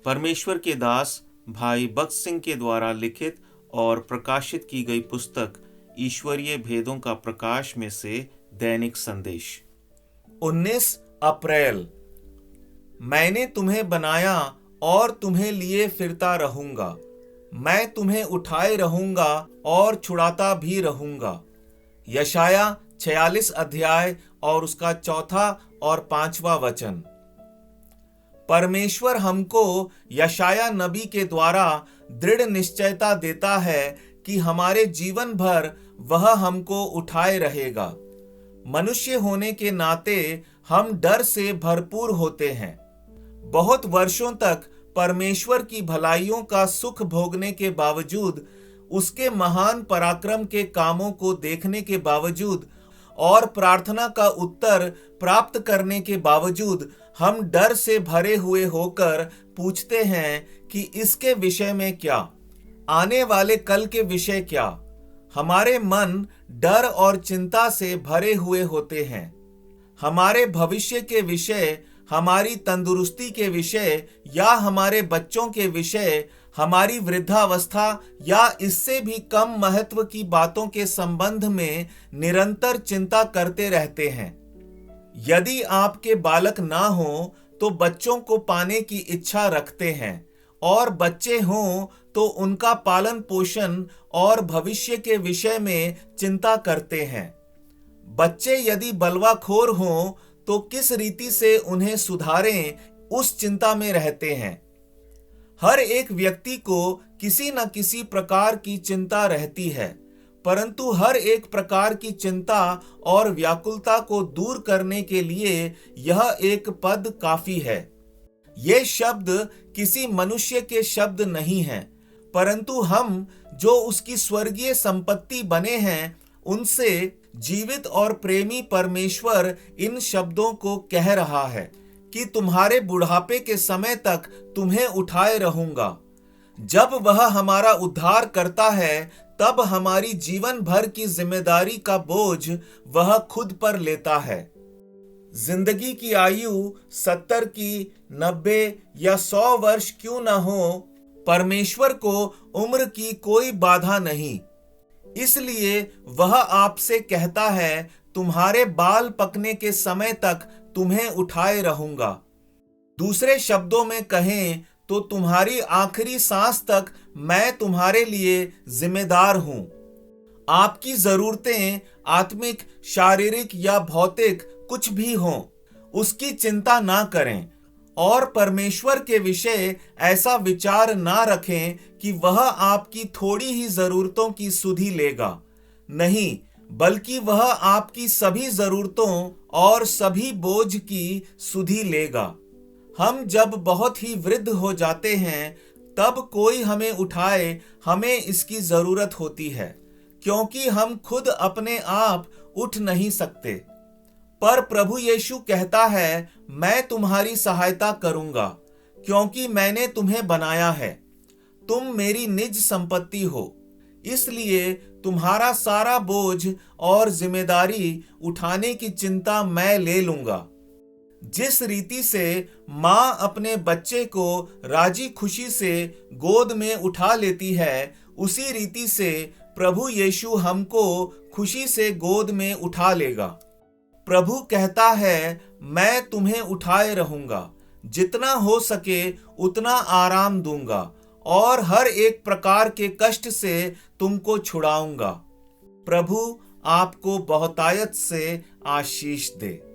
परमेश्वर के दास भाई बख्श सिंह के द्वारा लिखित और प्रकाशित की गई पुस्तक ईश्वरीय भेदों का प्रकाश में से दैनिक संदेश। 19 अप्रैल। मैंने तुम्हें बनाया और तुम्हें लिए फिरता रहूंगा। मैं तुम्हें उठाए रहूंगा और छुड़ाता भी रहूंगा। यशाया 46 अध्याय और उसका 4 और 5वां वचन। परमेश्वर हमको यशाया नबी के द्वारा दृढ़ निश्चयता देता है कि हमारे जीवन भर वह हमको उठाए रहेगा। मनुष्य होने के नाते हम डर से भरपूर होते हैं। बहुत वर्षों तक परमेश्वर की भलाइयों का सुख भोगने के बावजूद, उसके महान पराक्रम के कामों को देखने के बावजूद और प्रार्थना का उत्तर प्राप्त करने के बावजूद हम डर से भरे हुए होकर पूछते हैं कि इसके विषय में क्या, आने वाले कल के विषय क्या। हमारे मन डर और चिंता से भरे हुए होते हैं। हमारे भविष्य के विषय, हमारी तंदुरुस्ती के विषय या हमारे बच्चों के विषय, हमारी वृद्धावस्था या इससे भी कम महत्व की बातों के संबंध में निरंतर चिंता करते रहते हैं। यदि आपके बालक ना हो तो बच्चों को पाने की इच्छा रखते हैं, और बच्चे हों तो उनका पालन पोषण और भविष्य के विषय में चिंता करते हैं। बच्चे यदि बलवाखोर हों तो किस रीति से उन्हें सुधारें, उस चिंता में रहते हैं। हर एक व्यक्ति को किसी न किसी प्रकार की चिंता रहती है, परंतु हर एक प्रकार की चिंता और व्याकुलता को दूर करने के लिए यह एक पद काफी है। ये शब्द किसी मनुष्य के शब्द नहीं हैं, परंतु हम जो उसकी स्वर्गीय संपत्ति बने हैं, उनसे जीवित और प्रेमी परमेश्वर इन शब्दों को कह रहा है कि तुम्हारे बुढ़ापे के समय तक तुम्हें उठाए रहूंगा। जब वह हमारा उद्धार करता है, तब हमारी जीवन भर की जिम्मेदारी का बोझ वह खुद पर लेता है। जिंदगी की आयु 70 की, 90 या 100 वर्ष क्यों न हो, परमेश्वर को उम्र की कोई बाधा नहीं। इसलिए वह आपसे कहता है, तुम्हारे बाल पकने के समय तक तुम्हें उठाए रहूंगा। दूसरे शब्दों में कहें तो तुम्हारी आखिरी सांस तक मैं तुम्हारे लिए जिम्मेदार हूं। आपकी जरूरतें आत्मिक, शारीरिक या भौतिक कुछ भी हों, उसकी चिंता ना करें और परमेश्वर के विषय ऐसा विचार ना रखें कि वह आपकी थोड़ी ही जरूरतों की सुधि लेगा। नहीं, बल्कि वह आपकी सभी जरूरतों और सभी बोझ की सुधि लेगा। हम जब बहुत ही वृद्ध हो जाते हैं, तब कोई हमें उठाए, हमें इसकी जरूरत होती है, क्योंकि हम खुद अपने आप उठ नहीं सकते। पर प्रभु यीशु कहता है, मैं तुम्हारी सहायता करूंगा, क्योंकि मैंने तुम्हें बनाया है। तुम मेरी निज संपत्ति हो, इसलिए तुम्हारा सारा बोझ और जिम्मेदारी उठाने की चिंता मैं ले लूंगा। जिस रीति से माँ अपने बच्चे को राजी खुशी से गोद में उठा लेती है, उसी रीति से प्रभु यीशु हमको खुशी से गोद में उठा लेगा। प्रभु कहता है, मैं तुम्हें उठाए रहूंगा, जितना हो सके उतना आराम दूंगा और हर एक प्रकार के कष्ट से तुमको छुड़ाऊंगा। प्रभु आपको बहुतायत से आशीष दे।